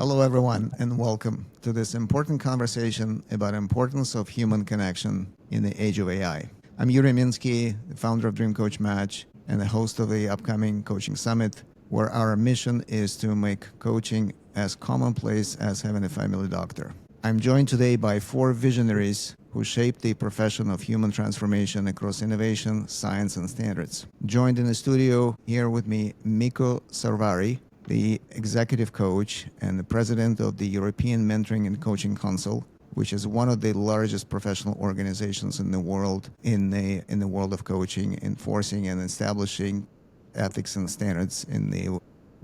Hello, everyone, and welcome to this important conversation about importance of human connection in the age of AI. I'm Yuri Minski, the founder of Dream Coach Match and the host of the upcoming Coaching Summit, where our mission is to make coaching as commonplace as having a family doctor. I'm joined today by four visionaries who shaped the profession of human transformation across innovation, science, and standards. Joined in the studio here with me, Mikko Sorvari, the executive coach and the president of the European Mentoring and Coaching Council, which is one of the largest professional organizations in the world in the world of coaching, enforcing and establishing ethics and standards in the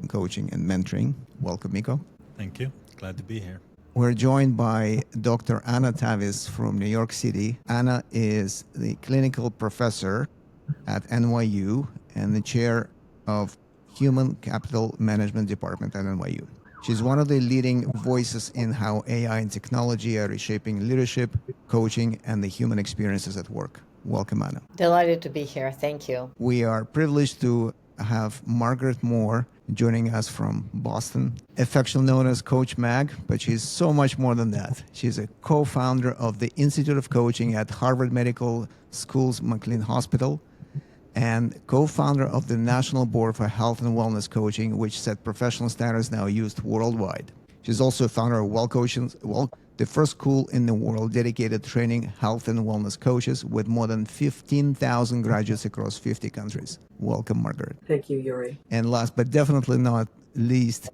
coaching and mentoring. Welcome, Mikko. Thank you. Glad to be here. We're joined by Dr. Anna Tavis from New York City. Anna is the clinical professor at NYU and the chair of Human Capital Management Department at NYU. She's one of the leading voices in how AI and technology are reshaping leadership, coaching, and the human experiences at work. Welcome, Anna. Delighted to be here. Thank you. We are privileged to have Margaret Moore joining us from Boston, affectionately known as Coach Mag, but she's so much more than that. She's a co-founder of the Institute of Coaching at Harvard Medical School's McLean Hospital and co-founder of the National Board for Health and Wellness Coaching, which set professional standards now used worldwide. She's also a founder of Well Coaching, the first school in the world dedicated to training health and wellness coaches with more than 15,000 graduates across 50 countries. Welcome, Margaret. Thank you, Yuri. And last but definitely not least,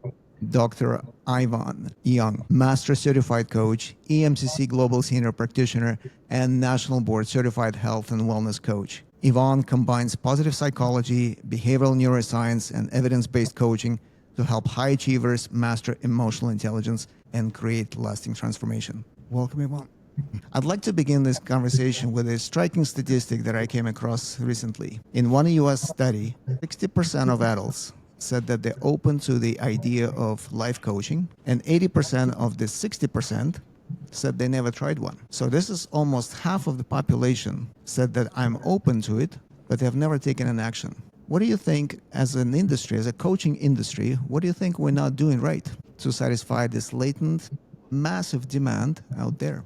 Dr. Ivan Young, Master Certified Coach, EMCC Global Senior Practitioner, and National Board Certified Health and Wellness Coach. Yvonne combines positive psychology, behavioral neuroscience, and evidence-based coaching to help high achievers master emotional intelligence and create lasting transformation. Welcome, Yvonne. I'd like to begin this conversation with a striking statistic that I came across recently. In one U.S. study, 60% of adults said that they're open to the idea of life coaching, and 80% of the 60% said they never tried one. So this is almost half of the population said that I'm open to it, but they have never taken an action. What do you think as an industry, as a coaching industry, what do you think we're not doing right to satisfy this latent, massive demand out there?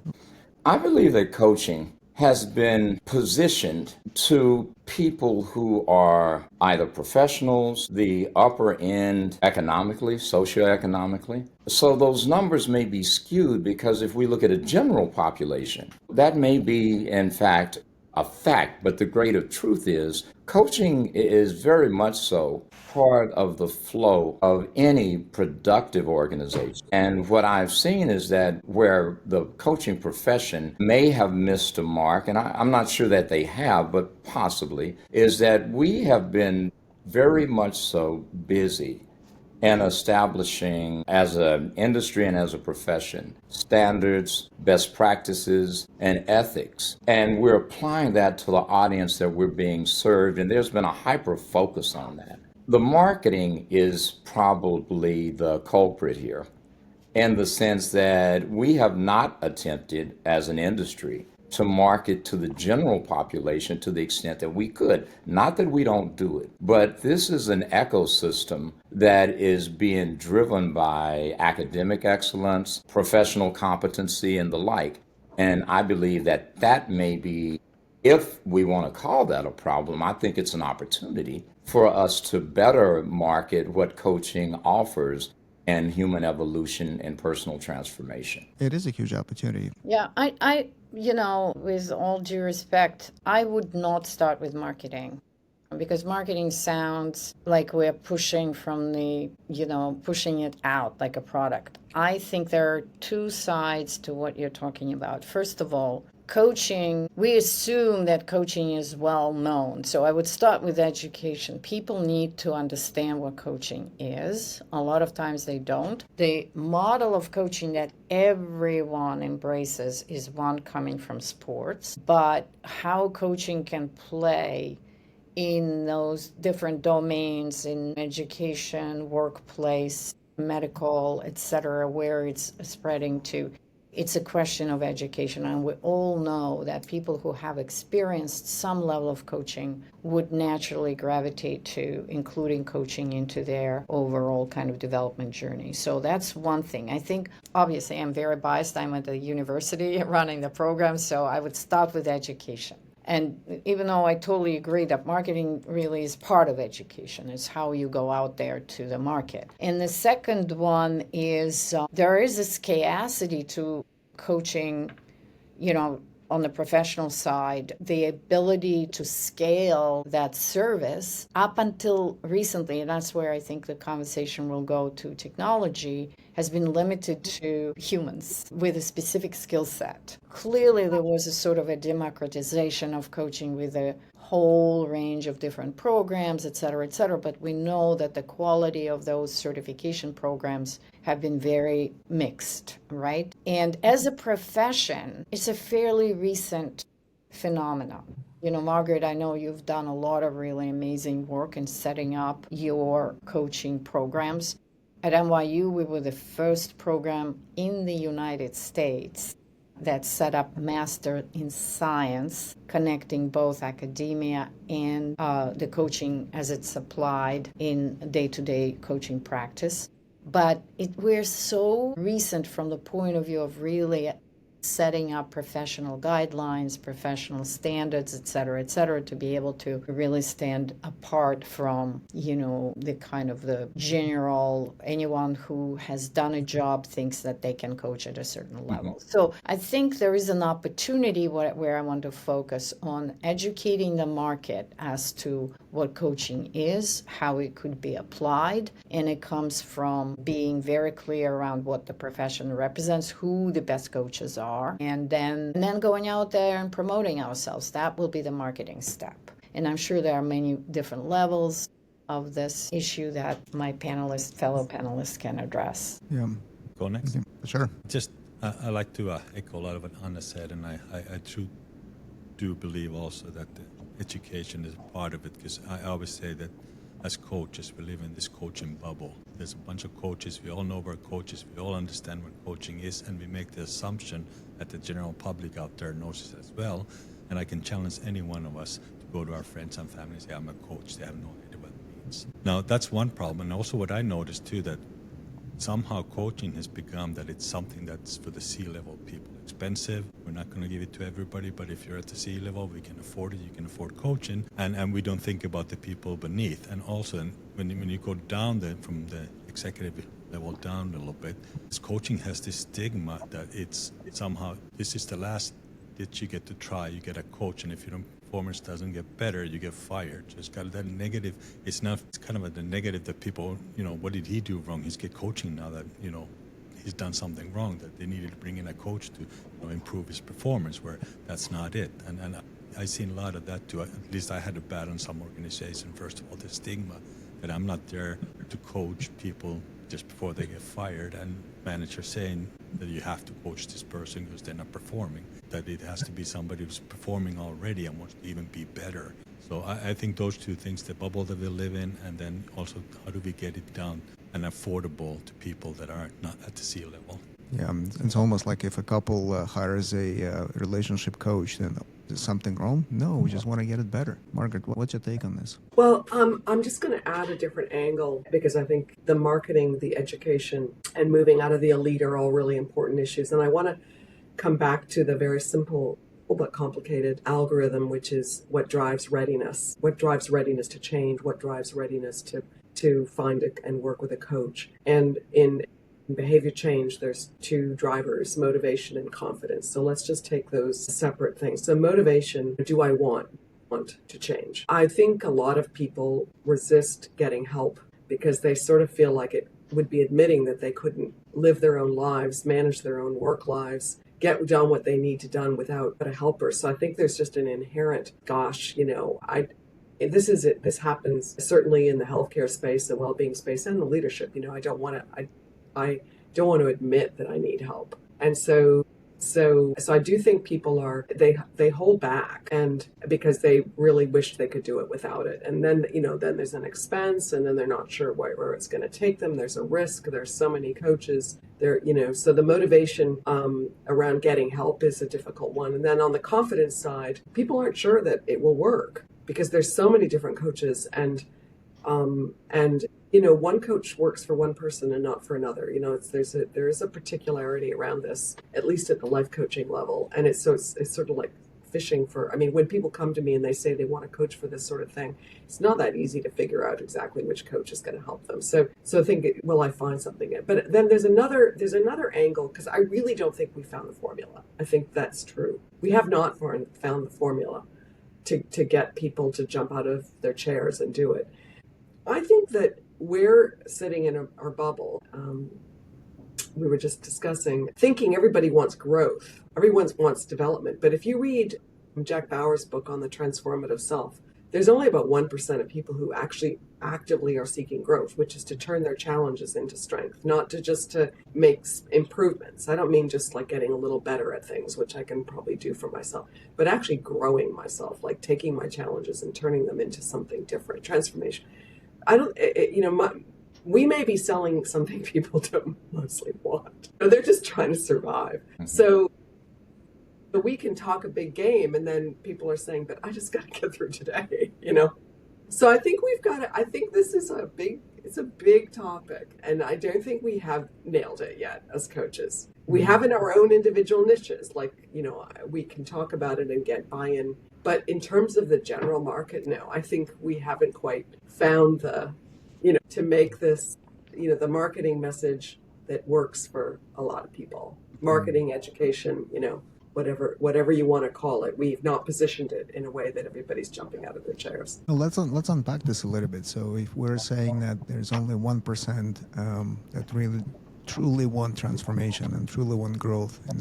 I believe that coaching has been positioned to people who are either professionals, the upper end economically, socioeconomically. So those numbers may be skewed because if we look at a general population, that may be, in fact, a fact, but the greater truth is coaching is very much so part of the flow of any productive organization. And what I've seen is that where the coaching profession may have missed a mark, and I'm not sure that they have, but possibly, is that we have been very much so busy and establishing as an industry and as a profession standards, best practices, and ethics. And we're applying that to the audience that we're being served, and there's been a hyper focus on that. The marketing is probably the culprit here in the sense that we have not attempted as an industry to market to the general population to the extent that we could. Not that we don't do it, but this is an ecosystem that is being driven by academic excellence, professional competency, and the like. And I believe that that may be, if we want to call that a problem, I think it's an opportunity for us to better market what coaching offers and human evolution and personal transformation. It is a huge opportunity. Yeah, I with all due respect, I would not start with marketing because marketing sounds like we're pushing pushing it out like a product. I think there are two sides to what you're talking about. First of all, coaching, we assume that coaching is well known. So I would start with education. People need to understand what coaching is. A lot of times they don't. The model of coaching that everyone embraces is one coming from sports, but how coaching can play in those different domains in education, workplace, medical, etc., where it's spreading to It's a question of education, and we all know that people who have experienced some level of coaching would naturally gravitate to including coaching into their overall kind of development journey. So that's one thing. I think, obviously, I'm very biased. I'm at the university running the program, so I would start with education. And even though I totally agree that marketing really is part of education, it's how you go out there to the market. And the second one is there is a scarcity to coaching, on the professional side, the ability to scale that service up until recently, and that's where I think the conversation will go to technology, has been limited to humans with a specific skill set. Clearly, there was a sort of a democratization of coaching with a whole range of different programs, et cetera, but we know that the quality of those certification programs have been very mixed, right? And as a profession, it's a fairly recent phenomenon. Margaret, I know you've done a lot of really amazing work in setting up your coaching programs. At NYU, we were the first program in the United States that set up Master in Science, connecting both academia and the coaching as it's applied in day-to-day coaching practice. But we're so recent from the point of view of really setting up professional guidelines, professional standards, et cetera, to be able to really stand apart from, the kind of the general, anyone who has done a job thinks that they can coach at a certain level. Mm-hmm. So I think there is an opportunity where I want to focus on educating the market as to what coaching is, how it could be applied, and it comes from being very clear around what the profession represents, who the best coaches are, and then going out there and promoting ourselves. That will be the marketing step. And I'm sure there are many different levels of this issue that my fellow panelists can address. Yeah. Go next. Yeah, sure. Just, I like to echo a lot of what Anna said, and I do believe also that the education is part of it, because I always say that as coaches, we live in this coaching bubble. There's a bunch of coaches. We all know we're coaches. We all understand what coaching is, and we make the assumption that the general public out there knows it as well. And I can challenge any one of us to go to our friends and family and say, I'm a coach. They have no idea what it means. Now, that's one problem. And also what I noticed, too, that somehow coaching has become that it's something that's for the C-level people. Expensive. We're not going to give it to everybody, but if you're at the C-level, we can afford it. You can afford coaching, and we don't think about the people beneath. And also, when you go down from the executive level down a little bit, this coaching has this stigma that it's somehow this is the last that you get to try. You get a coach, and if your performance doesn't get better, you get fired. So it's got that negative. It's kind of the negative that people, what did he do wrong? He's get coaching now that he's done something wrong, that they needed to bring in a coach to improve his performance, where that's not it. And I've seen a lot of that too. At least I had to battle in some organization, first of all, the stigma that I'm not there to coach people just before they get fired, and managers saying that you have to coach this person because they're not performing, that it has to be somebody who's performing already and wants to even be better. So I think those two things, the bubble that we live in, and then also how do we get it down and affordable to people that are not at the C level. Yeah, it's almost like if a couple hires a relationship coach, then is something wrong? No, we just want to get it better. Margaret, what's your take on this? Well, I'm just going to add a different angle, because I think the marketing, the education, and moving out of the elite are all really important issues. And I want to come back to the very simple but complicated algorithm, which is what drives readiness. What drives readiness to change? What drives readiness to find and work with a coach? And in behavior change, there's two drivers, motivation and confidence. So let's just take those separate things. So motivation, do I want to change? I think a lot of people resist getting help because they sort of feel like it would be admitting that they couldn't live their own lives, manage their own work lives, get done what they need to done without a helper. So I think there's just an inherent, this happens certainly in the healthcare space, the well-being space, and the leadership. I don't want to admit that I need help. And so So I do think people are they hold back, and because they really wish they could do it without it. And then then there's an expense, and then they're not sure where it's going to take them. There's a risk. There's so many coaches there, so the motivation around getting help is a difficult one. And then on the confidence side, people aren't sure that it will work because there's so many different coaches, and one coach works for one person and not for another. There is a particularity around this, at least at the life coaching level. And it's sort of like fishing for, when people come to me and they say they want a coach for this sort of thing, it's not that easy to figure out exactly which coach is going to help them. So I think, will I find something? But then there's another angle, because I really don't think we found the formula. I think that's true. We have not found the formula to get people to jump out of their chairs and do it. I think that we're sitting in our bubble. We were just discussing, thinking everybody wants growth. Everyone wants development. But if you read Jack Bauer's book on the transformative self, there's only about 1% of people who actually actively are seeking growth, which is to turn their challenges into strength, not to make improvements. I don't mean just like getting a little better at things, which I can probably do for myself, but actually growing myself, like taking my challenges and turning them into something different, transformation. We may be selling something people don't mostly want. They're just trying to survive. Mm-hmm. So we can talk a big game, and then people are saying, but I just got to get through today, So I think I think this is it's a big topic, and I don't think we have nailed it yet as coaches. We have in our own individual niches, we can talk about it and get buy-in. But in terms of the general market, no, I think we haven't quite found to make this, the marketing message that works for a lot of people. Marketing, education, whatever you want to call it. We've not positioned it in a way that everybody's jumping out of their chairs. Well, let's unpack this a little bit. So if we're saying that there's only 1% that really truly want transformation and truly want growth in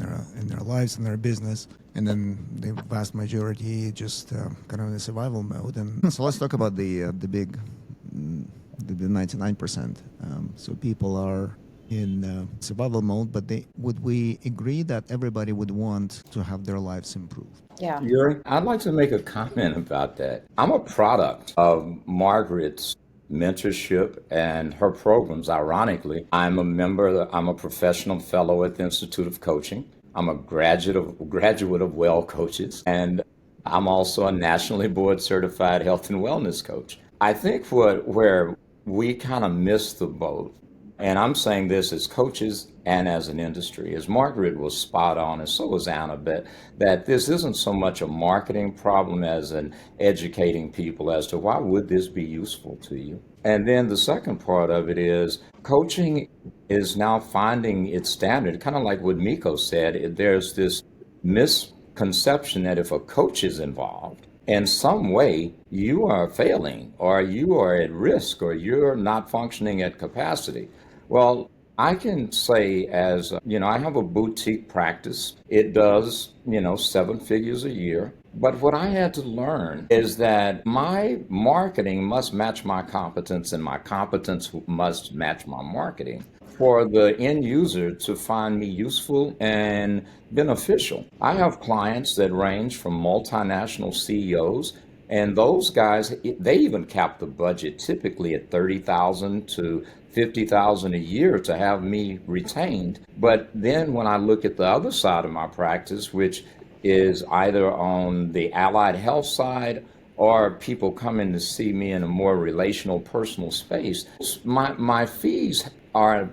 their lives and their business, and then the vast majority just kind of in a survival mode. And so let's talk about the 99%. So people are in survival mode, but would we agree that everybody would want to have their lives improved? Yeah. Yuri, I'd like to make a comment about that. I'm a product of Margaret's mentorship and her programs. Ironically, I'm a professional fellow at the Institute of Coaching. I'm a graduate of Well Coaches, and I'm also a nationally board certified health and wellness coach. I think where we kind of miss the boat, and I'm saying this as coaches and as an industry, as Margaret was spot on, and so was Anna, that this isn't so much a marketing problem as an educating people as to why would this be useful to you. And then the second part of it is coaching is now finding its standard, kind of like what Mikko said. There's this misconception that if a coach is involved, in some way you are failing, or you are at risk, or you're not functioning at capacity. Well, I can say I have a boutique practice. It does, 7 figures a year. But what I had to learn is that my marketing must match my competence, and my competence must match my marketing for the end user to find me useful and beneficial. I have clients that range from multinational CEOs, and those guys, they even cap the budget typically at $30,000 to $50,000 a year to have me retained. But then when I look at the other side of my practice, which is either on the allied health side or people coming to see me in a more relational, personal space, my fees are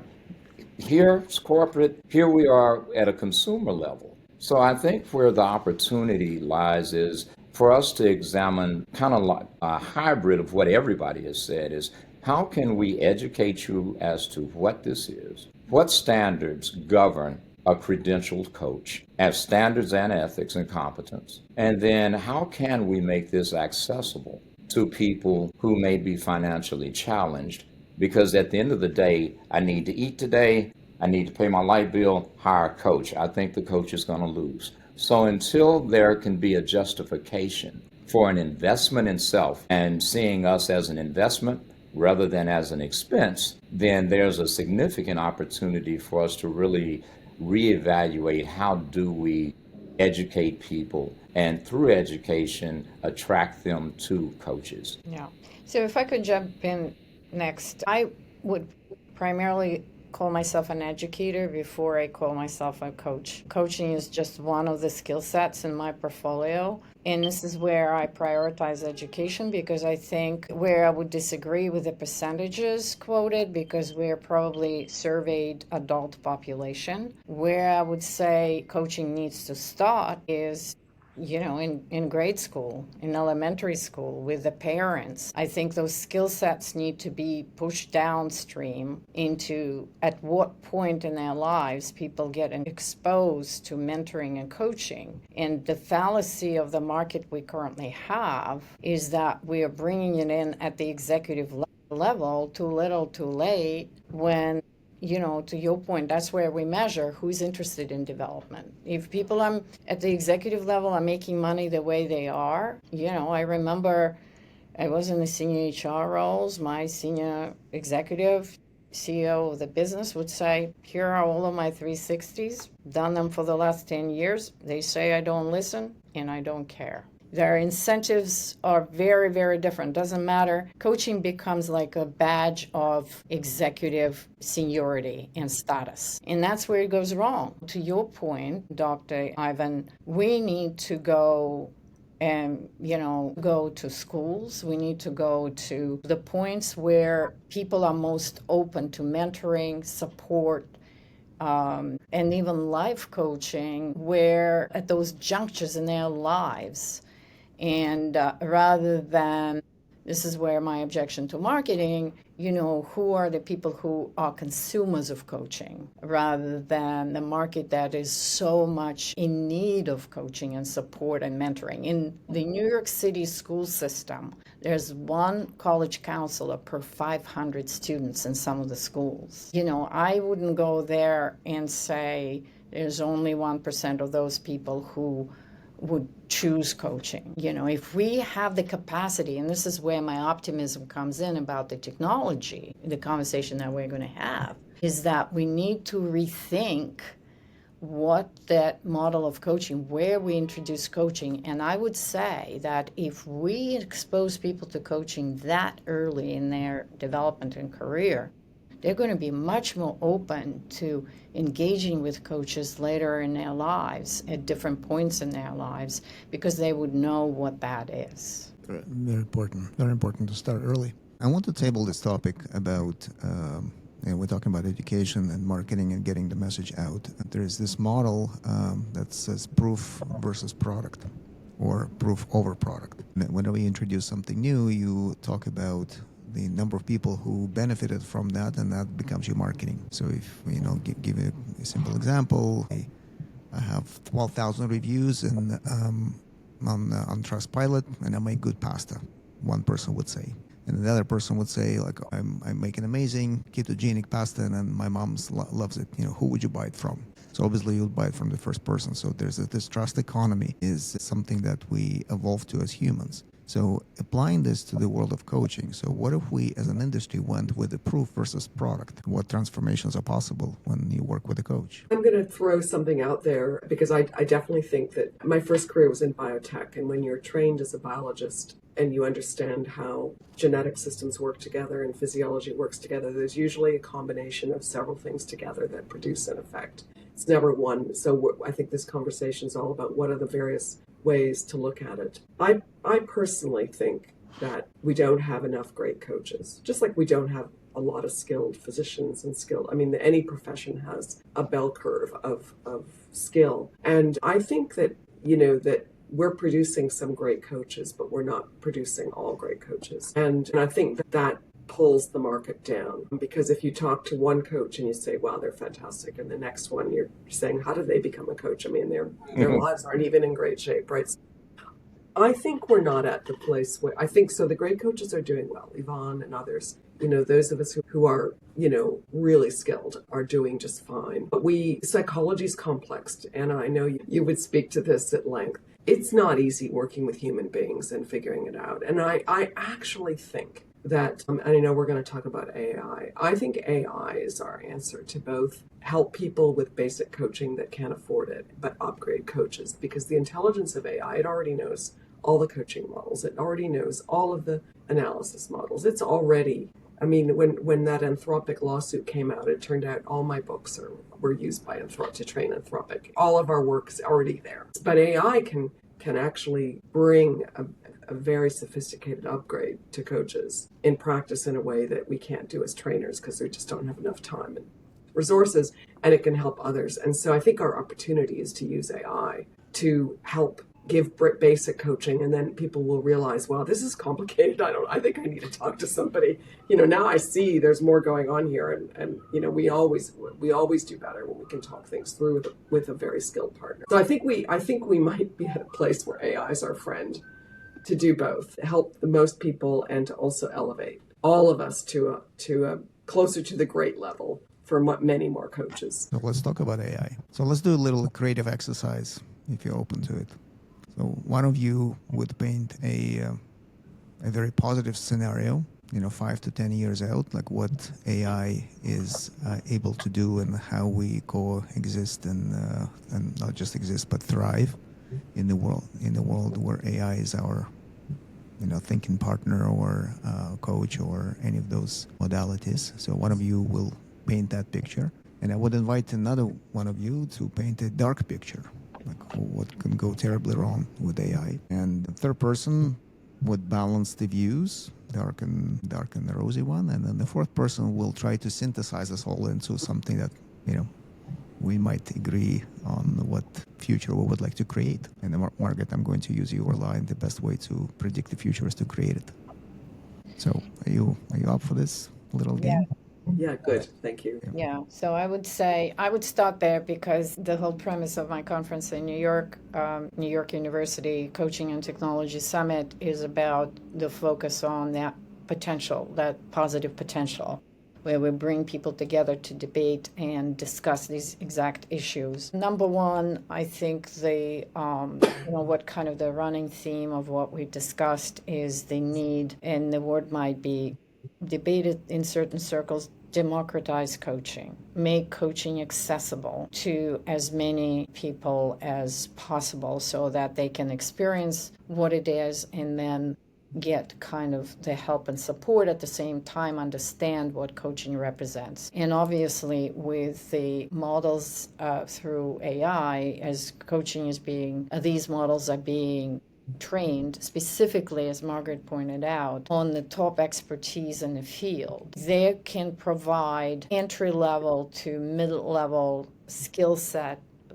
here, it's corporate, here we are at a consumer level. So I think where the opportunity lies is for us to examine kind of like a hybrid of what everybody has said is, how can we educate you as to what this is? What standards govern a credentialed coach as standards and ethics and competence? And then how can we make this accessible to people who may be financially challenged? Because at the end of the day, I need to eat today, I need to pay my light bill, hire a coach. I think the coach is going to lose. So until there can be a justification for an investment in self and seeing us as an investment rather than as an expense, then there's a significant opportunity for us to really reevaluate how do we educate people and through education attract them to coaches. Yeah. So if I could jump in next, I would primarily call myself an educator before I call myself a coach. Coaching is just one of the skill sets in my portfolio. And this is where I prioritize education, because I think where I would disagree with the percentages quoted, because we're probably surveyed adult population, where I would say coaching needs to start is in grade school, in elementary school, with the parents. I think those skill sets need to be pushed downstream into at what point in their lives people get exposed to mentoring and coaching. And the fallacy of the market we currently have is that we are bringing it in at the executive level too little, too late, when to your point, that's where we measure who's interested in development. If people at the executive level are making money the way they are, I remember I was in the senior HR roles. My senior executive, CEO of the business, would say, here are all of my 360s, done them for the last 10 years. They say I don't listen, and I don't care. Their incentives are very, very different. Doesn't matter. Coaching becomes like a badge of executive seniority and status. And that's where it goes wrong. To your point, Dr. Ivan, we need to go and go to schools. We need to go to the points where people are most open to mentoring, support, and even life coaching, where at those junctures in their lives. And rather than, this is where my objection to marketing, who are the people who are consumers of coaching, rather than the market that is so much in need of coaching and support and mentoring. In the New York City school system, there's one college counselor per 500 students in some of the schools. I wouldn't go there and say there's only 1% of those people who would choose coaching. If we have the capacity, and this is where my optimism comes in about the technology, the conversation that we're going to have, is that we need to rethink what that model of coaching, where we introduce coaching. And I would say that if we expose people to coaching that early in their development and career, they're going to be much more open to engaging with coaches later in their lives, at different points in their lives, because they would know what that is. Very important. Very important to start early. I want to table this topic about, we're talking about education and marketing and getting the message out. There's this model that says proof versus product, or proof over product. Whenever you introduce something new, you talk about the number of people who benefited from that, and that becomes your marketing. So if, give you a simple example, I have 12,000 reviews on Trustpilot, and I make good pasta, one person would say. And the other person would say, like, I make an amazing ketogenic pasta, and my mom loves it. Who would you buy it from? So obviously you'll buy it from the first person. So this trust economy is something that we evolved to as humans. So applying this to the world of coaching, so what if we as an industry went with the proof versus product? What transformations are possible when you work with a coach? I'm going to throw something out there, because I definitely think that my first career was in biotech, and when you're trained as a biologist and you understand how genetic systems work together and physiology works together, there's usually a combination of several things together that produce an effect. It's never one. So I think this conversation is all about what are the various ways to look at it. I personally think that we don't have enough great coaches, just like we don't have a lot of skilled physicians and any profession has a bell curve of skill. And I think that, that we're producing some great coaches, but we're not producing all great coaches. And I think that pulls the market down, because if you talk to one coach and you say, wow, they're fantastic, and the next one you're saying, how did they become a coach? Their lives aren't even in great shape, right? I think we're not at the place where, I think so the great coaches are doing well, Yvonne and others, those of us who are, really skilled are doing just fine. But psychology is complex, and I know you would speak to this at length. It's not easy working with human beings and figuring it out. And I actually think that, and I know we're going to talk about AI. I think AI is our answer to both help people with basic coaching that can't afford it, but upgrade coaches, because the intelligence of AI, it already knows all the coaching models. It already knows all of the analysis models. It's already, I mean, when that Anthropic lawsuit came out, it turned out all my books were used by Anthropic to train Anthropic. All of our work is already there. But AI can actually bring a very sophisticated upgrade to coaches in practice in a way that we can't do as trainers because we just don't have enough time and resources, and it can help others. And so I think our opportunity is to use AI to help give basic coaching, and then people will realize, wow, this is complicated. I think I need to talk to somebody. Now I see there's more going on here, and we always do better when we can talk things through with a very skilled partner. So I think we might be at a place where AI is our friend to do both, help the most people and to also elevate all of us to a closer to the great level for many more coaches. So let's talk about AI. So let's do a little creative exercise if you're open to it. So one of you would paint a very positive scenario, 5 to 10 years out, like what AI is able to do and how we coexist and not just exist but thrive in the world where AI is our thinking partner or coach or any of those modalities. So one of you will paint that picture, and I would invite another one of you to paint a dark picture, like what can go terribly wrong with AI. And the third person would balance the views, dark and the rosy one, and then the fourth person will try to synthesize us all into something that we might agree on what future we would like to create. And Margaret, I'm going to use your line: the best way to predict the future is to create it. So are you up for this little game? Yeah, good. Thank you. Yeah, so I would say I would start there, because the whole premise of my conference in New York University Coaching and Technology Summit is about the focus on that potential, that positive potential, where we bring people together to debate and discuss these exact issues. Number one, I think what kind of the running theme of what we've discussed is the need, and the word might be debated in certain circles, democratize coaching, make coaching accessible to as many people as possible so that they can experience what it is and then get kind of the help and support at the same time, understand what coaching represents. And obviously with the models through AI, as coaching is these models are being trained specifically, as Margaret pointed out, on the top expertise in the field. They can provide entry-level to middle-level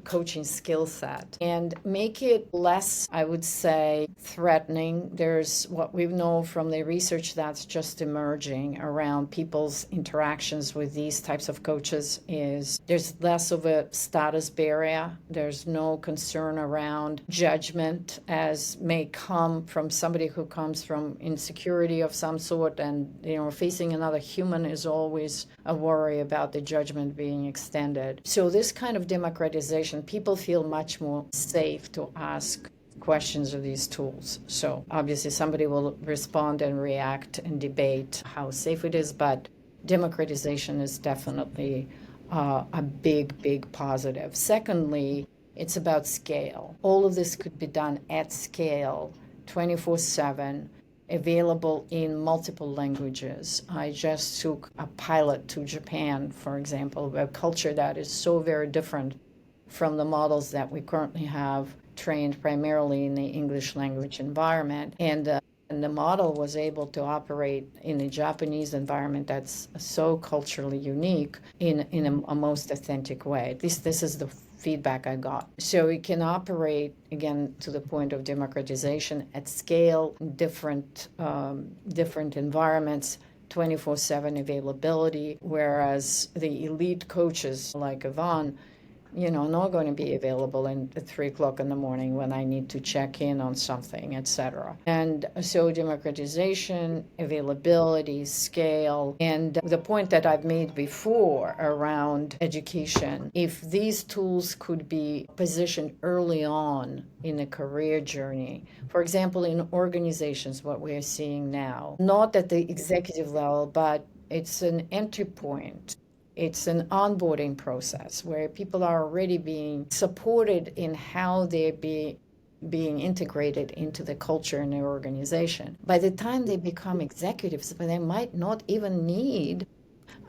coaching skill set, and make it less, I would say, threatening. There's what we know from the research that's just emerging around people's interactions with these types of coaches is there's less of a status barrier. There's no concern around judgment, as may come from somebody who comes from insecurity of some sort, and facing another human is always a worry about the judgment being extended. So this kind of democratization, people feel much more safe to ask questions of these tools. So obviously somebody will respond and react and debate how safe it is, but democratization is definitely a big positive. Secondly, it's about scale. All of this could be done at scale, 24/7, available in multiple languages. I just took a pilot to Japan, for example, a culture that is so very different from the models that we currently have, trained primarily in the English language environment. And the model was able to operate in a Japanese environment that's so culturally unique in a most authentic way. At least this is the feedback I got. So it can operate, again, to the point of democratization at scale, different environments, 24/7 availability, whereas the elite coaches like Yvonne not going to be available at 3 o'clock in the morning when I need to check in on something, etc. And so democratization, availability, scale, and the point that I've made before around education, if these tools could be positioned early on in a career journey, for example, in organizations, what we're seeing now, not at the executive level, but it's an entry point. It's an onboarding process where people are already being supported in how they're being integrated into the culture in their organization. By the time they become executives, they might not even need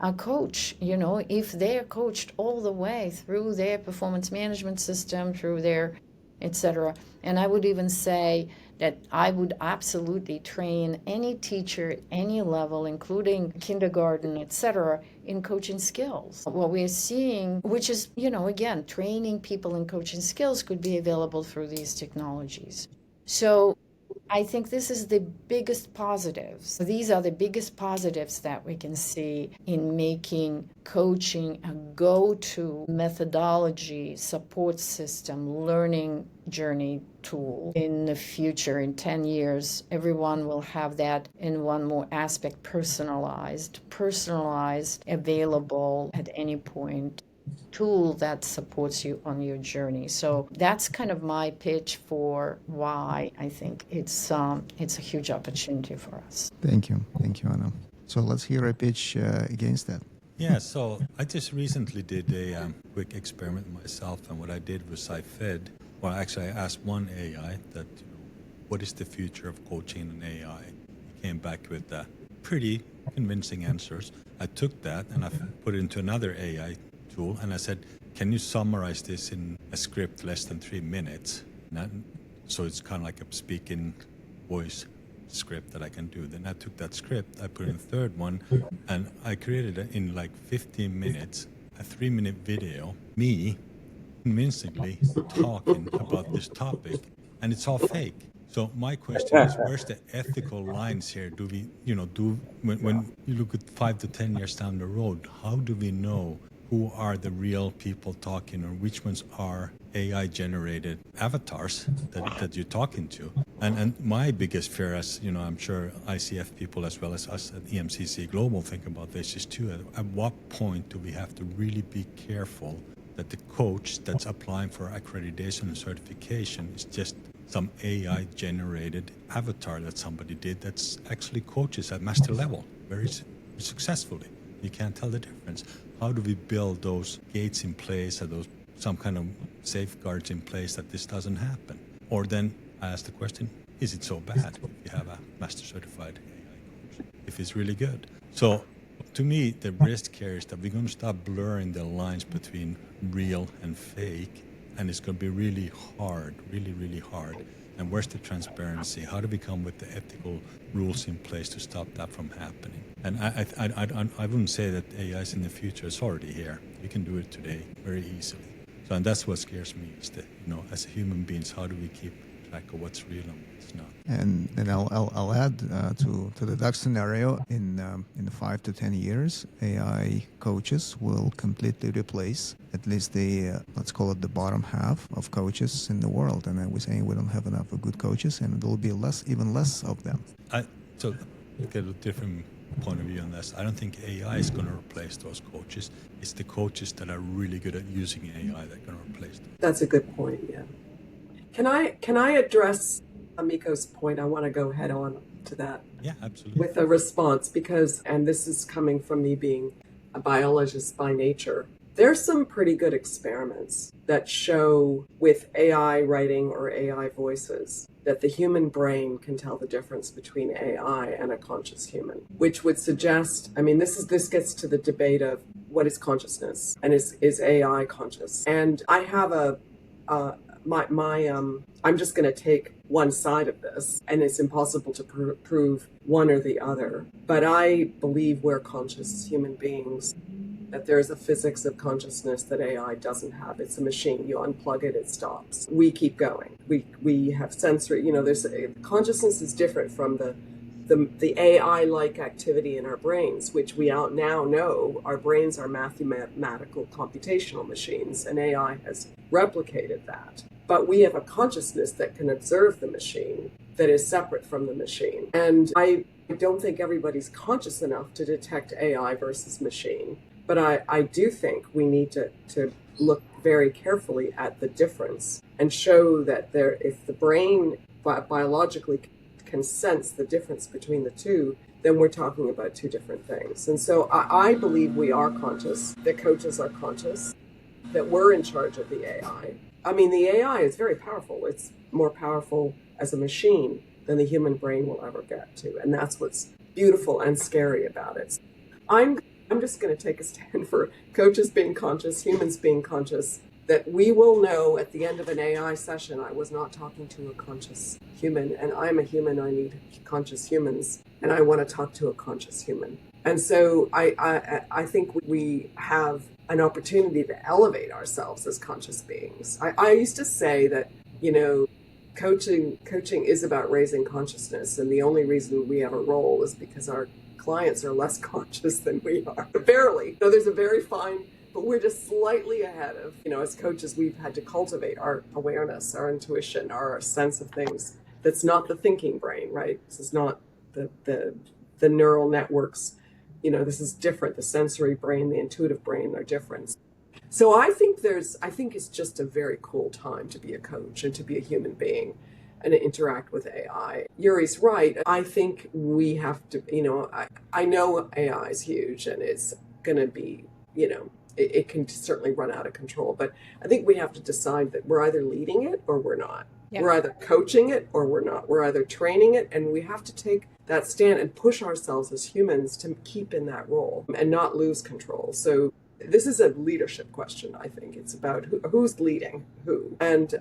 a coach, if they're coached all the way through their performance management system, through their etc. And I would even say that I would absolutely train any teacher at any level, including kindergarten, etc., in coaching skills. What we're seeing, which is, again, training people in coaching skills could be available through these technologies. So I think this is the biggest positives. These are the biggest positives that we can see in making coaching a go-to methodology, support system, learning journey tool. In the future, in 10 years, everyone will have that in one more aspect, personalized, available at any point, tool that supports you on your journey. So that's kind of my pitch for why I think it's a huge opportunity for us. Thank you, Anna. So let's hear a pitch against that. Yeah, so I just recently did a quick experiment myself, and what I did was I asked one AI that, what is the future of coaching in AI? It came back with pretty convincing answers. I took that and I put it into another AI tool, and I said, can you summarize this in a script less than 3 minutes? So it's kind of like a speaking voice script that I can do. Then I took that script, I put in a third one, and I created in like 15 minutes a 3-minute video, me convincingly talking about this topic, and it's all fake. So my question is, where's the ethical lines here? Do we, when you look at 5 to 10 years down the road, how do we know who are the real people talking, or which ones are AI-generated avatars that you're talking to? And my biggest fear, as I'm sure ICF people as well as us at EMCC Global think about this is too, at what point do we have to really be careful that the coach that's applying for accreditation and certification is just some AI-generated avatar that somebody did that's actually coaches at master level very successfully? You can't tell the difference. How do we build those gates in place, or those some kind of safeguards in place that this doesn't happen? Or then I ask the question, is it so bad if you have a master certified AI coach, if it's really good? So to me, the risk here is that we're going to start blurring the lines between real and fake, and it's going to be really hard, really hard. And where's the transparency? How do we come with the ethical rules in place to stop that from happening? And I wouldn't say that AI is in the future. It's already here. You can do it today very easily. So, and that's what scares me, is that, as human beings, how do we keep track of what's real and what's not? And I'll add to the duck scenario, in 5 to 10 years, AI coaches will completely replace at least the let's call it the bottom half of coaches in the world. And I was saying we don't have enough of good coaches, and there will be even less of them. So look at a different point of view on this. I don't think AI is going to replace those coaches. It's the coaches that are really good at using AI that are going to replace them. That's a good point. Yeah. Can I address Mikko's point? I want to go head on to that. Yeah, absolutely. With a response, because, and this is coming from me being a biologist by nature, there's some pretty good experiments that show with AI writing or AI voices that the human brain can tell the difference between AI and a conscious human, which would suggest, this gets to the debate of what is consciousness, and is AI conscious? And I have I'm just going to take one side of this, and it's impossible to prove one or the other. But I believe we're conscious human beings, that there's a physics of consciousness that AI doesn't have. It's a machine. You unplug it, it stops. We keep going. We have sensory, consciousness is different from the the AI-like activity in our brains, which we now know our brains are mathematical computational machines, and AI has replicated that. But we have a consciousness that can observe the machine that is separate from the machine. And I don't think everybody's conscious enough to detect AI versus machine. But I do think we need to look very carefully at the difference and show that if the brain biologically can sense the difference between the two, then we're talking about two different things. And so I believe we are conscious, that coaches are conscious, that we're in charge of the AI. I mean, the AI is very powerful. It's more powerful as a machine than the human brain will ever get to. And that's what's beautiful and scary about it. I'm just going to take a stand for coaches being conscious, humans being conscious, that we will know at the end of an AI session, I was not talking to a conscious human, and I'm a human, I need conscious humans, and I want to talk to a conscious human. And so I think we have an opportunity to elevate ourselves as conscious beings. I used to say that, coaching is about raising consciousness, and the only reason we have a role is because our clients are less conscious than we are. Barely. There's a very fine, but we're just slightly ahead of, as coaches, we've had to cultivate our awareness, our intuition, our sense of things. That's not the thinking brain, right? This is not the neural networks. This is different. The sensory brain, the intuitive brain are different. So I think it's just a very cool time to be a coach and to be a human being and to interact with AI. Yuri's right. I think we have to, I know AI is huge and it's going to be, it can certainly run out of control, but I think we have to decide that we're either leading it or we're not. Yeah. We're either coaching it or we're not. We're either training it, and we have to take that stand and push ourselves as humans to keep in that role and not lose control. So this is a leadership question. I think it's about who's leading who, and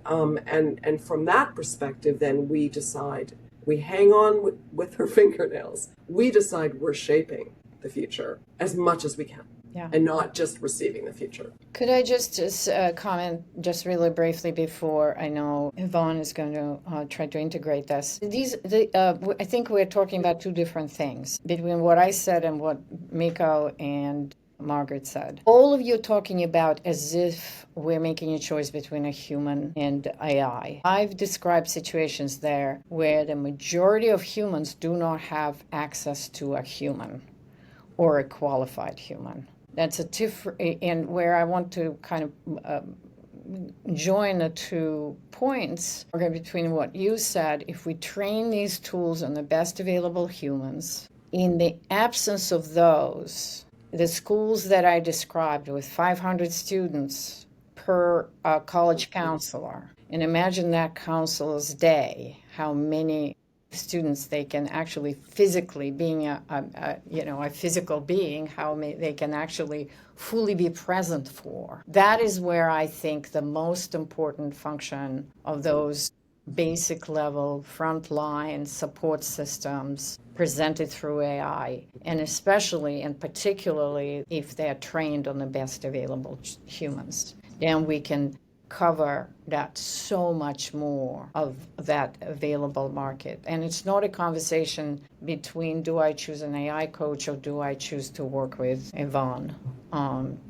from that perspective, then we decide. We hang on with our fingernails. We decide we're shaping the future as much as we can. Yeah. And not just receiving the future. Could I just comment just really briefly before I know Yvonne is going to try to integrate this? I think we're talking about two different things between what I said and what Mikko and Margaret said. All of you talking about as if we're making a choice between a human and AI. I've described situations there where the majority of humans do not have access to a human or a qualified human. That's a different, and where I want to kind of join the 2 points between what you said. If we train these tools on the best available humans, in the absence of those, the schools that I described with 500 students per college counselor, and imagine that counselor's day, how many students they can actually physically, being a physical being, how they can actually fully be present for. That is where I think the most important function of those basic level frontline support systems presented through AI, and especially and particularly if they're trained on the best available humans, then we can cover that so much more of that available market. And it's not a conversation between do I choose an AI coach or do I choose to work with Yvonne,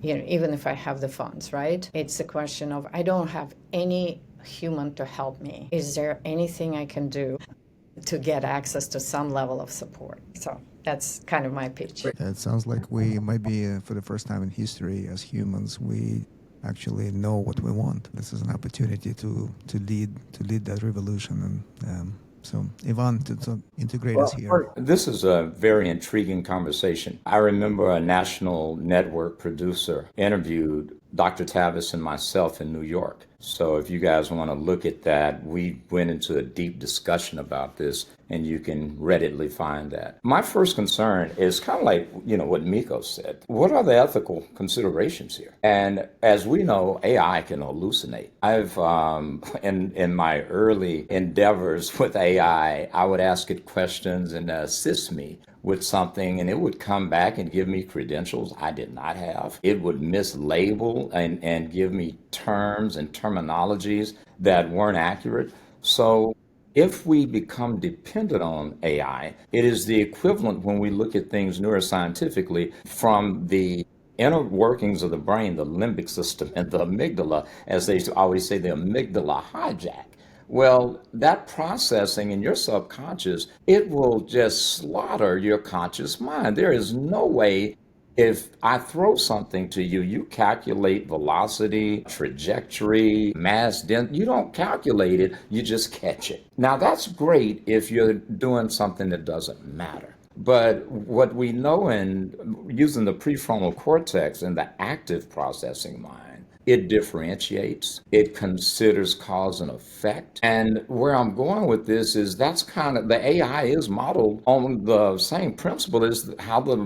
even if I have the funds, right? It's a question of I don't have any human to help me. Is there anything I can do to get access to some level of support? So that's kind of my pitch. It sounds like we might be, for the first time in history as humans, we actually know what we want. This is an opportunity to lead that revolution. And so, Yvonne, to integrate us here. This is a very intriguing conversation. I remember a national network producer interviewed Dr. Tavis and myself in New York. So if you guys want to look at that, we went into a deep discussion about this, and you can readily find that. My first concern is kind of like, what Mikko said. What are the ethical considerations here? And as we know, AI can hallucinate. I've, in my early endeavors with AI, I would ask it questions and assist me with something, and it would come back and give me credentials I did not have. It would mislabel and give me terms and terminologies that weren't accurate. So If we become dependent on AI, it is the equivalent when we look at things neuroscientifically from the inner workings of the brain, the limbic system, and the amygdala, as they always say, the amygdala hijack. Well, that processing in your subconscious, it will just slaughter your conscious mind. There is no way if I throw something to you, you calculate velocity, trajectory, mass density. You don't calculate it, you just catch it. Now, that's great if you're doing something that doesn't matter. But what we know in using the prefrontal cortex in the active processing mind, it differentiates, it considers cause and effect. And where I'm going with this is that's kind of the AI is modeled on the same principle as how the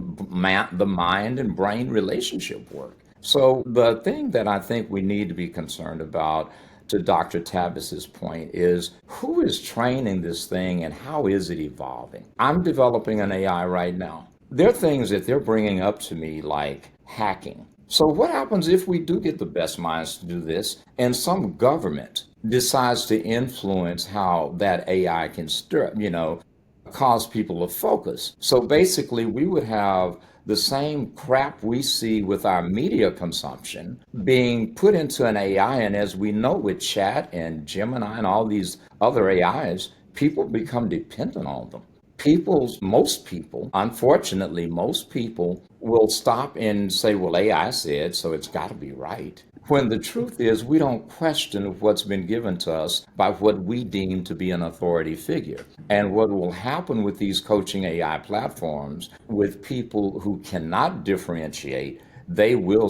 mind and brain relationship work. So the thing that I think we need to be concerned about, to Dr. Tavis's point, is who is training this thing and how is it evolving? I'm developing an AI right now. There are things that they're bringing up to me like hacking. So what happens if we do get the best minds to do this and some government decides to influence how that AI can cause people to focus? So basically we would have the same crap we see with our media consumption being put into an AI. And as we know with Chat and Gemini and all these other AIs, people become dependent on them. Most people, unfortunately, most people will stop and say, well, AI said, so it's got to be right. When the truth is, we don't question what's been given to us by what we deem to be an authority figure. And what will happen with these coaching AI platforms, with people who cannot differentiate, they will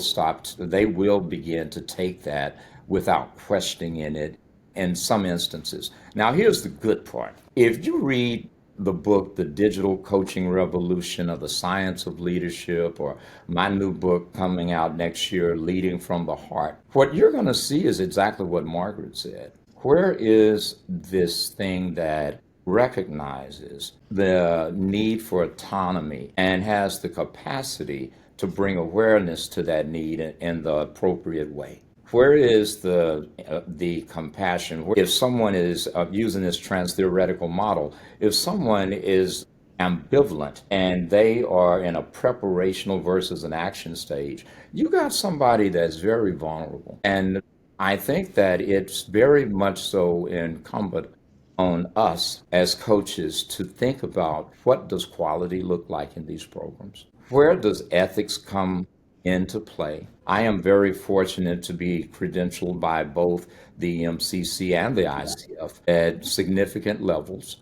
begin to take that without questioning it in some instances. Now, here's the good part. If you read the book, The Digital Coaching Revolution, or The Science of Leadership, or my new book coming out next year, Leading from the Heart, what you're going to see is exactly what Margaret said. Where is this thing that recognizes the need for autonomy and has the capacity to bring awareness to that need in the appropriate way? Where is the compassion? If someone is using this trans-theoretical model, if someone is ambivalent and they are in a preparational versus an action stage, you got somebody that's very vulnerable. And I think that it's very much so incumbent on us as coaches to think about what does quality look like in these programs? Where does ethics come into play? I am very fortunate to be credentialed by both the MCC and the ICF at significant levels.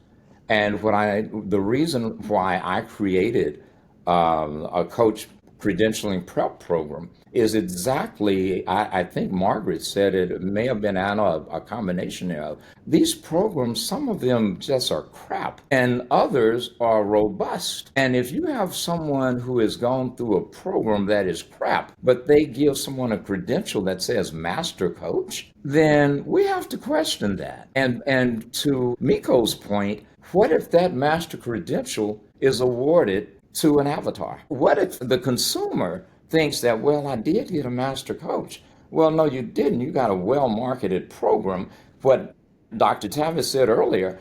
And the reason why I created a coach credentialing prep program is exactly, I think Margaret said it may have been Anna, a combination of these programs. Some of them just are crap and others are robust. And if you have someone who has gone through a program that is crap, but they give someone a credential that says master coach, then we have to question that. And to Mikko's point, what if that master credential is awarded to an avatar? What if the consumer thinks that, well, I did get a master coach? Well, no, you didn't. You got a well-marketed program. What Dr. Tavis said earlier,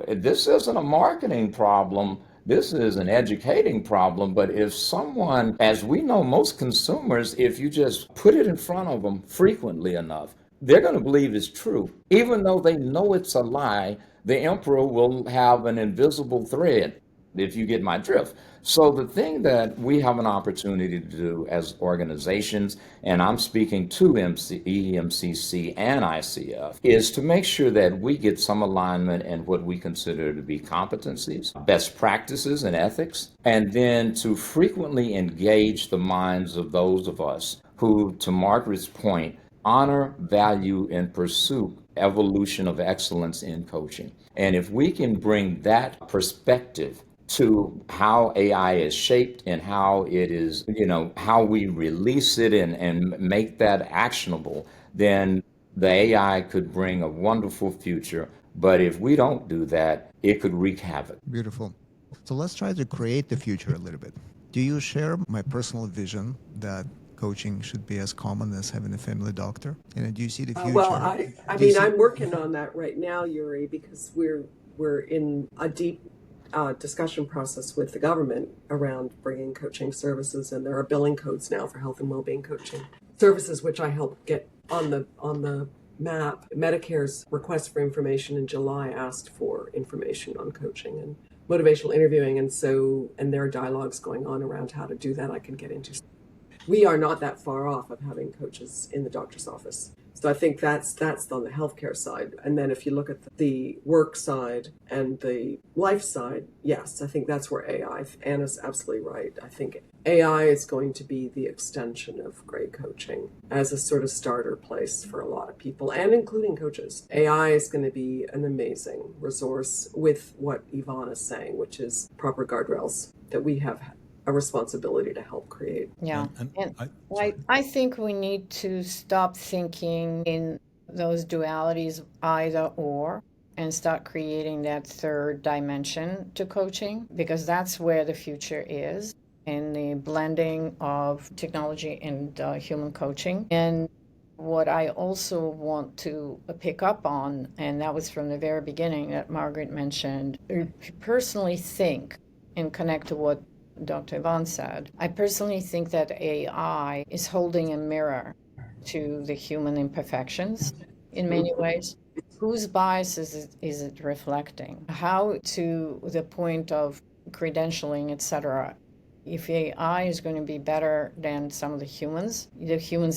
this isn't a marketing problem. This is an educating problem. But if someone, as we know, most consumers, if you just put it in front of them frequently enough, they're going to believe it's true. Even though they know it's a lie, the emperor will have an invisible thread, if you get my drift. So the thing that we have an opportunity to do as organizations, and I'm speaking to EMCC and ICF, is to make sure that we get some alignment in what we consider to be competencies, best practices, and ethics, and then to frequently engage the minds of those of us who, to Margaret's point, honor, value, and pursue evolution of excellence in coaching. And if we can bring that perspective to how AI is shaped and how it is, how we release it and make that actionable, then the AI could bring a wonderful future. But if we don't do that, it could wreak havoc. Beautiful. So let's try to create the future a little bit. Do you share my personal vision that coaching should be as common as having a family doctor? Do you see the future? Well, I mean, I'm working on that right now, Yuri, because we're in a deep discussion process with the government around bringing coaching services, and there are billing codes now for health and well-being coaching services, which I helped get on the map. Medicare's request for information in July asked for information on coaching and motivational interviewing, and there are dialogues going on around how to do that I can get into. We are not that far off of having coaches in the doctor's office. So I think that's on the healthcare side. And then if you look at the work side and the life side, yes, I think that's where AI, Anna's absolutely right. I think AI is going to be the extension of great coaching as a sort of starter place for a lot of people, and including coaches. AI is going to be an amazing resource with what Yvonne is saying, which is proper guardrails that we have a responsibility to help create. Yeah. And I think we need to stop thinking in those dualities, either or, and start creating that third dimension to coaching, because that's where the future is, in the blending of technology and human coaching. And what I also want to pick up on, and that was from the very beginning that Margaret mentioned, I personally think, and connect to what Dr. Yvonne said, I personally think that AI is holding a mirror to the human imperfections in many ways. Whose biases is it reflecting? How, to the point of credentialing, etc., if AI is going to be better than some of the humans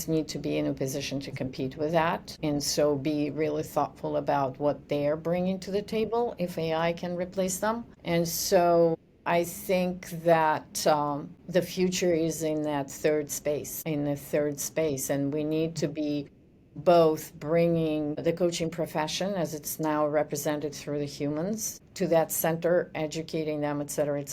need to be in a position to compete with that, and so be really thoughtful about what they're bringing to the table if AI can replace them. And so I think that the future is in that third space, and we need to be both bringing the coaching profession, as it's now represented through the humans, to that center, educating them, et cetera,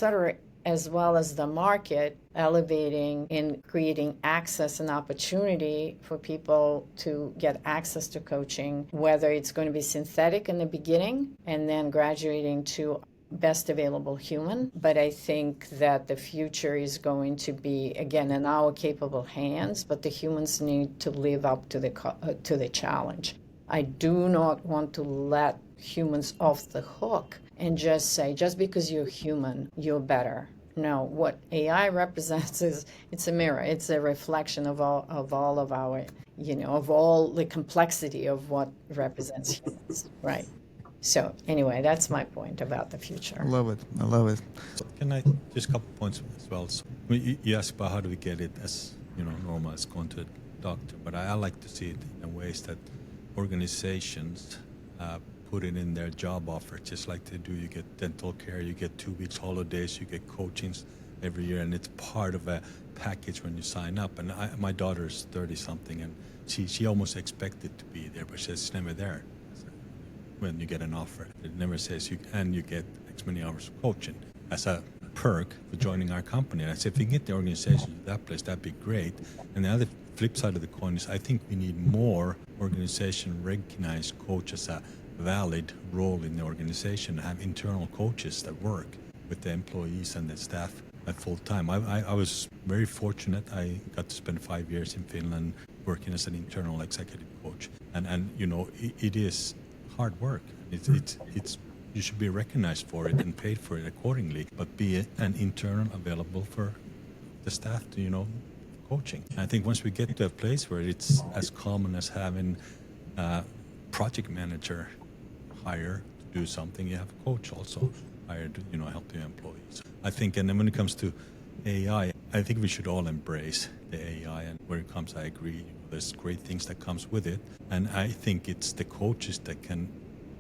as well as the market, elevating and creating access and opportunity for people to get access to coaching, whether it's going to be synthetic in the beginning and then graduating to best available human. But I think that the future is going to be, again, in our capable hands, but the humans need to live up to the challenge. I do not want to let humans off the hook and just say, just because you're human, you're better. No, what AI represents is, it's a mirror. It's a reflection of all of our, of all the complexity of what represents humans, right? So anyway, that's my point about the future. I love it. So can I just a couple points as well? So you asked about how do we get it as normal as going to a doctor, but I like to see it in ways that organizations put it in their job offer, just like they do. You get dental care, you get 2 weeks holidays, you get coachings every year, and it's part of a package when you sign up. And my daughter's 30 something, and she almost expected to be there, but she's never there. When you get an offer, it never says you get X many hours of coaching as a perk for joining our company. And I said, if you can get the organization to that place, that'd be great. And the other flip side of the coin is, I think we need more organization recognize coach as a valid role in the organization, have internal coaches that work with the employees and the staff at full time. I was very fortunate. I got to spend 5 years in Finland working as an internal executive coach, and it is hard work. It's you should be recognized for it and paid for it accordingly, but be an internal available for the staff to coaching. And I think once we get to a place where it's as common as having a project manager hire to do something, you have a coach also hired to help the employees. I think, and then when it comes to AI, I think we should all embrace the AI, and where it comes, I agree. There's great things that comes with it, and I think it's the coaches that can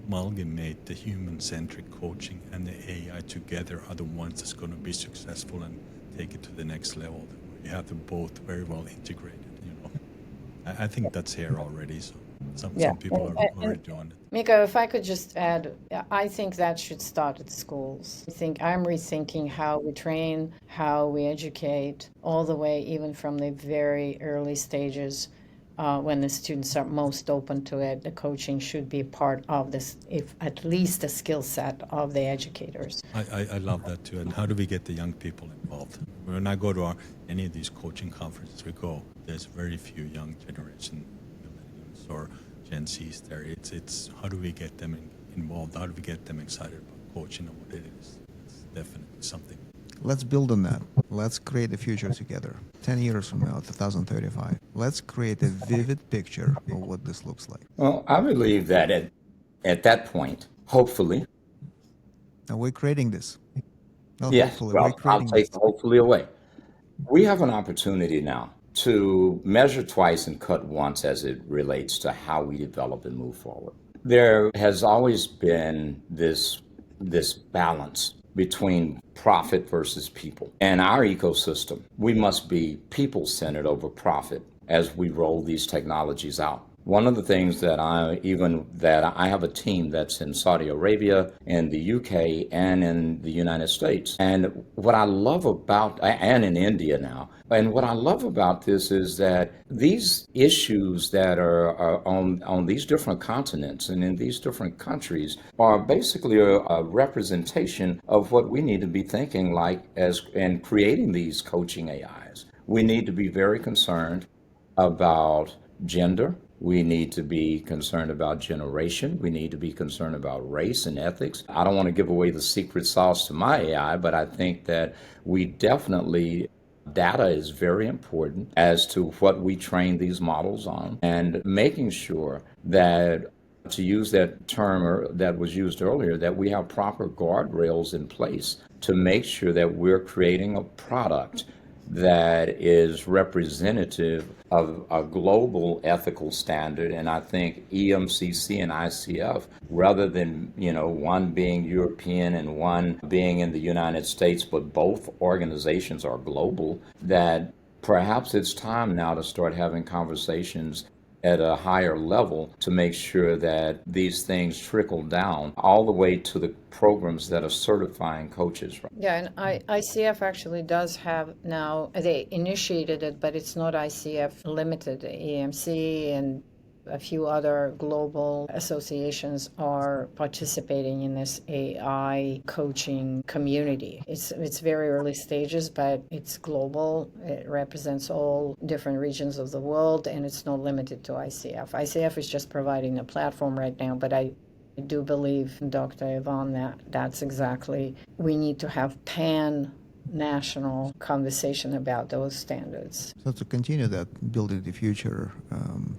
amalgamate the human-centric coaching and the AI together are the ones that's going to be successful and take it to the next level. You have them both very well integrated. I think that's here already. So some people are already doing it. Mikko, if I could just add, I think that should start at schools. I'm rethinking how we train, how we educate, all the way even from the very early stages when the students are most open to it, the coaching should be part of this, if at least the skill set of the educators. I love that too. And how do we get the young people involved? When I go to any of these coaching conferences we go, there's very few young generation millennials or Gen Zs there. It's how do we get them involved? How do we get them excited about coaching and what it is? It's definitely something. Let's build on that. Let's create a future together. 10 years from now, 2035. Let's create a vivid picture of what this looks like. Well, I believe that at that point, hopefully, Now we're creating this. Not yes, hopefully, well, we're I'll creating take this. hopefully away. We have an opportunity now to measure twice and cut once as it relates to how we develop and move forward. There has always been this balance between profit versus people. In our ecosystem, we must be people-centered over profit as we roll these technologies out. One of the things that I have a team that's in Saudi Arabia, in the UK, and in the United States. And what I love about, and in India now, and what I love about this is that these issues that are on these different continents and in these different countries are basically a representation of what we need to be thinking like in creating these coaching AIs. We need to be very concerned about gender. We need to be concerned about generation. We need to be concerned about race and ethics. I don't want to give away the secret sauce to my AI, but I think that data is very important as to what we train these models on, and making sure that, to use that term that was used earlier, that we have proper guardrails in place to make sure that we're creating a product that is representative of a global ethical standard. And I think EMCC and ICF, rather than one being European and one being in the United States, but both organizations are global, that perhaps it's time now to start having conversations at a higher level to make sure that these things trickle down all the way to the programs that are certifying coaches. Yeah, and ICF actually does have now, they initiated it, but it's not ICF limited. EMC and a few other global associations are participating in this AI coaching community. It's very early stages, but it's global. It represents all different regions of the world, and it's not limited to ICF. ICF is just providing a platform right now, but I do believe, Dr. Yvonne, that's exactly, we need to have pan-national conversation about those standards. So to continue that building the future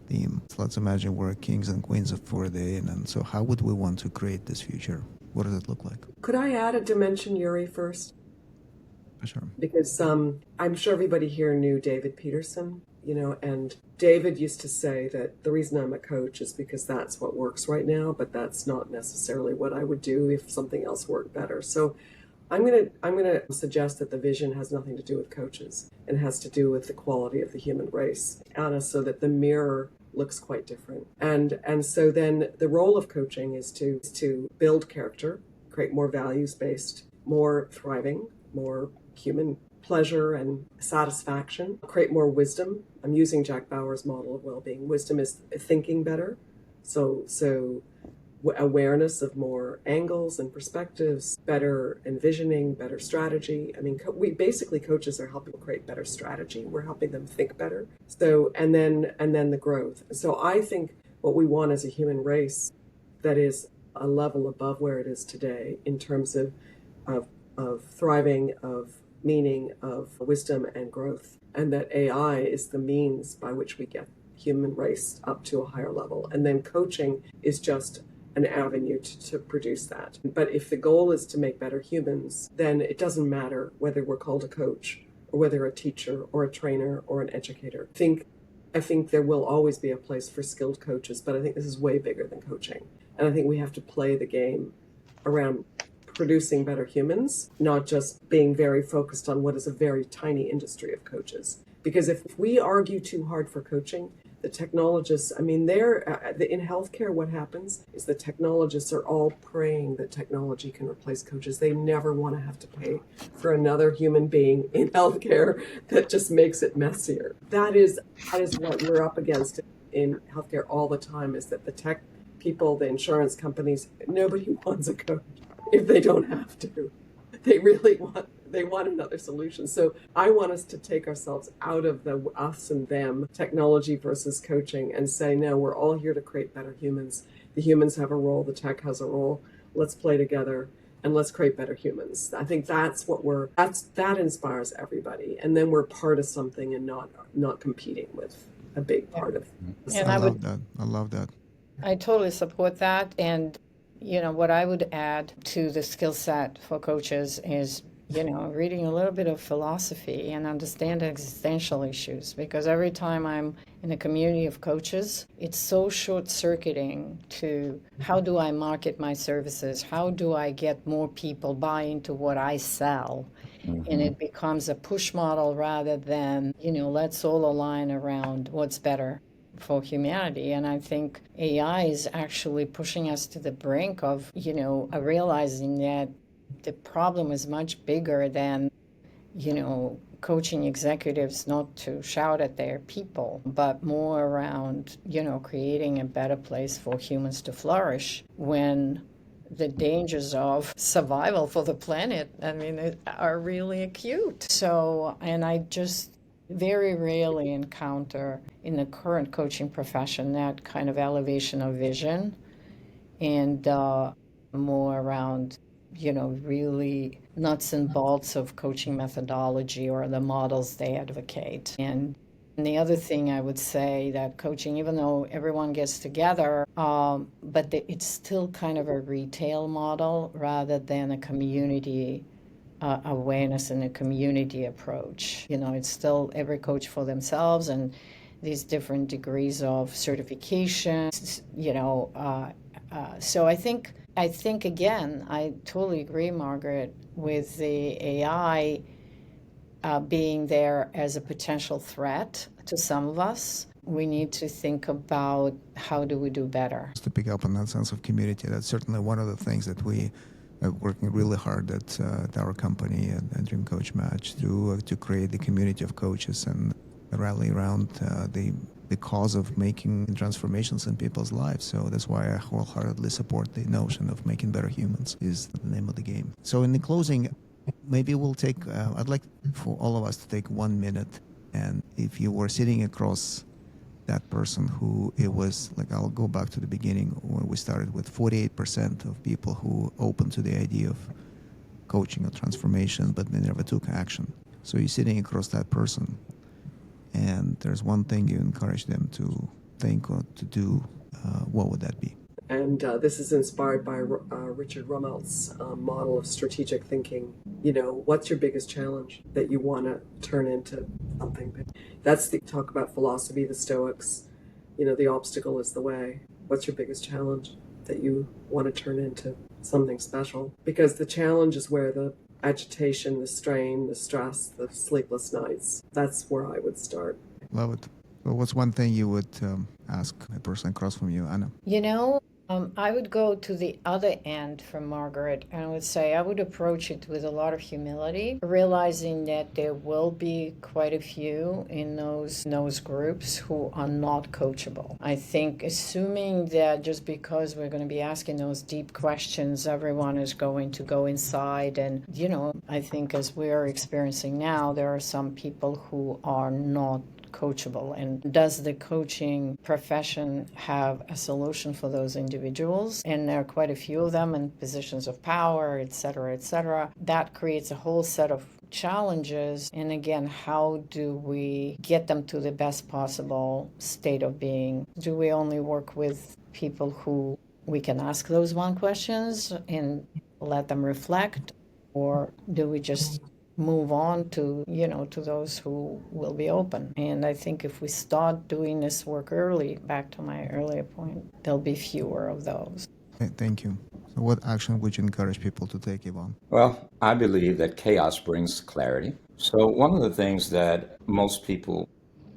theme, so let's imagine we're kings and queens for the end. And so how would we want to create this future? What does it look like? Could I add a dimension, Yuri, first? Sure. Because I'm sure everybody here knew David Peterson, and David used to say that the reason I'm a coach is because that's what works right now, but that's not necessarily what I would do if something else worked better. So I'm gonna suggest that the vision has nothing to do with coaches and has to do with the quality of the human race, Anna, so that the mirror looks quite different. And so then the role of coaching is to build character, create more values-based, more thriving, more human pleasure and satisfaction, create more wisdom. I'm using Jack Bauer's model of well-being. Wisdom is thinking better. So awareness of more angles and perspectives, better envisioning, better strategy. I mean, coaches are helping create better strategy. We're helping them think better. So, and then the growth. So I think what we want as a human race that is a level above where it is today in terms of thriving, of meaning, of wisdom and growth, and that AI is the means by which we get human race up to a higher level. And then coaching is just an avenue to produce that. But if the goal is to make better humans, then it doesn't matter whether we're called a coach or whether a teacher or a trainer or an educator. I think there will always be a place for skilled coaches, but I think this is way bigger than coaching. And I think we have to play the game around producing better humans, not just being very focused on what is a very tiny industry of coaches. Because if we argue too hard for coaching, The technologists, I mean, in healthcare, what happens is the technologists are all praying that technology can replace coaches. They never want to have to pay for another human being in healthcare. That just makes it messier. That is what we're up against in healthcare all the time, is that the tech people, the insurance companies, nobody wants a coach if they don't have to. They want another solution. So I want us to take ourselves out of the us and them, technology versus coaching, and say, no, we're all here to create better humans. The humans have a role, the tech has a role. Let's play together and let's create better humans. I think that's that inspires everybody. And then we're part of something and not competing with a big part of And I love that. I love that. I totally support that. And, what I would add to the skill set for coaches is, reading a little bit of philosophy and understand existential issues. Because every time I'm in a community of coaches, it's so short-circuiting to how do I market my services? How do I get more people buy into what I sell? And it becomes a push model rather than, let's all align around what's better for humanity. And I think AI is actually pushing us to the brink of, realizing that the problem is much bigger than, coaching executives not to shout at their people, but more around, creating a better place for humans to flourish when the dangers of survival for the planet, are really acute. So, and I just very rarely encounter in the current coaching profession that kind of elevation of vision and more around, really nuts and bolts of coaching methodology or the models they advocate. And the other thing I would say that coaching, even though everyone gets together, but it's still kind of a retail model rather than a community awareness and a community approach. It's still every coach for themselves and these different degrees of certification. So I think again, I totally agree, Margaret, with the AI being there as a potential threat to some of us. We need to think about how do we do better. Just to pick up on that sense of community, that's certainly one of the things that we are working really hard at our company and Dream Coach Match to create the community of coaches and rally around the cause of making transformations in people's lives. So that's why I wholeheartedly support the notion of making better humans is the name of the game. So in the closing, maybe we'll take, I'd like for all of us to take 1 minute, and if you were sitting across that person who it was, like I'll go back to the beginning when we started with 48% of people who open to the idea of coaching or transformation, but they never took action. So you're sitting across that person, and there's one thing you encourage them to think or to do, what would that be? And this is inspired by Richard Rummelt's model of strategic thinking. What's your biggest challenge that you want to turn into something big? That's the talk about philosophy, the Stoics. The obstacle is the way. What's your biggest challenge that you want to turn into something special? Because the challenge is where the agitation, the strain, the stress, the sleepless nights, that's where I would start. Love it. Well, what's one thing you would ask a person across from you, Anna? I would go to the other end from Margaret, and I would say I would approach it with a lot of humility, realizing that there will be quite a few in those groups who are not coachable. I think assuming that just because we're going to be asking those deep questions, everyone is going to go inside. And, I think as we're experiencing now, there are some people who are not coachable. And does the coaching profession have a solution for those individuals? And there are quite a few of them in positions of power, et cetera, et cetera. That creates a whole set of challenges. And again, how do we get them to the best possible state of being? Do we only work with people who we can ask those one questions and let them reflect? Or do we just move on to those who will be open? And I think if we start doing this work early, back to my earlier point, there'll be fewer of those. Thank you. So what action would you encourage people to take, Yvonne? Well, I believe that chaos brings clarity. So one of the things that most people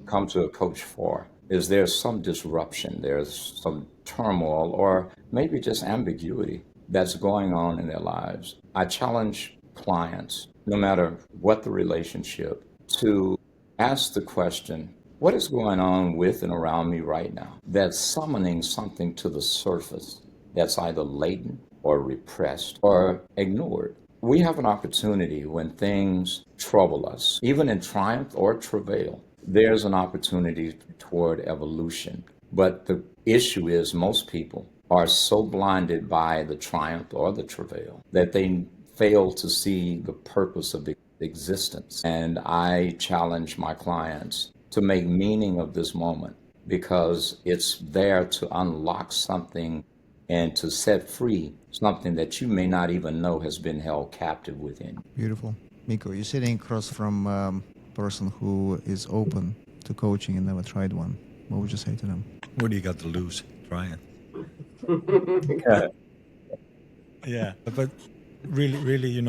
come to a coach for is there's some disruption, there's some turmoil, or maybe just ambiguity that's going on in their lives. I challenge clients, no matter what the relationship, to ask the question, what is going on with and around me right now that's summoning something to the surface that's either latent or repressed or ignored? We have an opportunity when things trouble us, even in triumph or travail, there's an opportunity toward evolution. But the issue is most people are so blinded by the triumph or the travail that they fail to see the purpose of existence. And I challenge my clients to make meaning of this moment because it's there to unlock something and to set free something that you may not even know has been held captive within. Beautiful. Mikko, you're sitting across from a person who is open to coaching and never tried one. What would you say to them? What do you got to lose? Try it. Yeah, but really,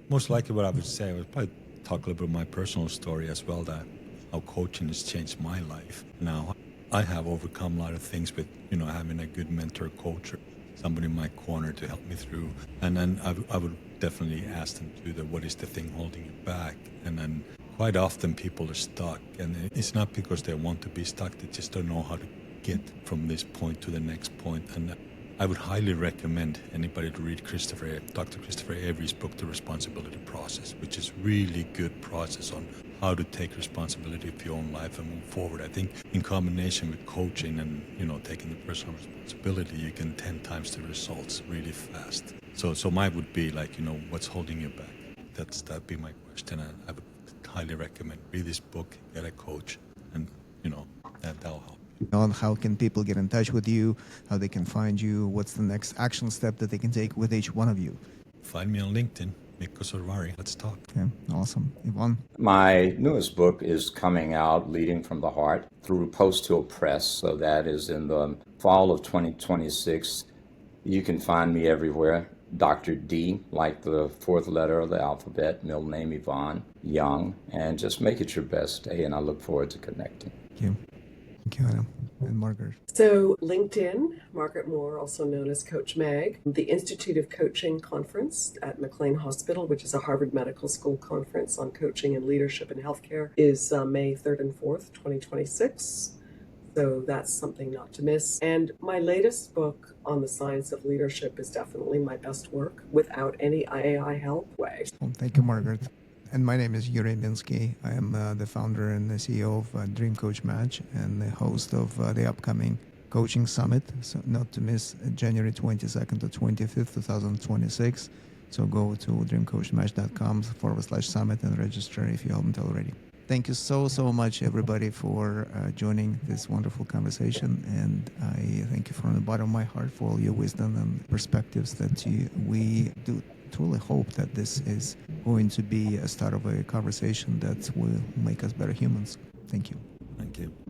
most likely what I would say, I would probably talk a little bit about my personal story as well, that how coaching has changed my life. Now, I have overcome a lot of things with, having a good mentor, coach, or somebody in my corner to help me through. And then I would definitely ask them to what is the thing holding you back? And then quite often people are stuck, and it's not because they want to be stuck, they just don't know how to get from this point to the next point. And I would highly recommend anybody to read Dr. Christopher Avery's book, The Responsibility Process, which is really good process on how to take responsibility for your own life and move forward. I think in combination with coaching and, taking the personal responsibility, you can 10 times the results really fast. So mine would be like, what's holding you back? That'd be my question. And I would highly recommend read this book, get a coach, and, that'll help. On how can people get in touch with you, how they can find you, what's the next action step that they can take with each one of you? Find me on LinkedIn, Mikko Sorvari. Let's talk. Okay, awesome. Yvonne? My newest book is coming out, Leading from the Heart, through Post Hill Press. So that is in the fall of 2026. You can find me everywhere. Dr. D, like the fourth letter of the alphabet, middle name Yvonne, Young, and just make it your best day. And I look forward to connecting. Thank you. Thank you, Anna. And Margaret. So LinkedIn, Margaret Moore, also known as Coach Mag, the Institute of Coaching Conference at McLean Hospital, which is a Harvard Medical School conference on coaching and leadership in healthcare, is May 3rd and 4th, 2026. So that's something not to miss. And my latest book on the science of leadership is definitely my best work without any AI help. Well, thank you, Margaret. And my name is Yuri Minski. I am the founder and the CEO of Dream Coach Match and the host of the upcoming Coaching Summit. So not to miss January 22nd to 25th, 2026. So go to dreamcoachmatch.com/summit and register if you haven't already. Thank you so much, everybody, for joining this wonderful conversation. And I thank you from the bottom of my heart for all your wisdom and perspectives that we do truly hope that this is going to be a start of a conversation that will make us better humans. Thank you. Thank you.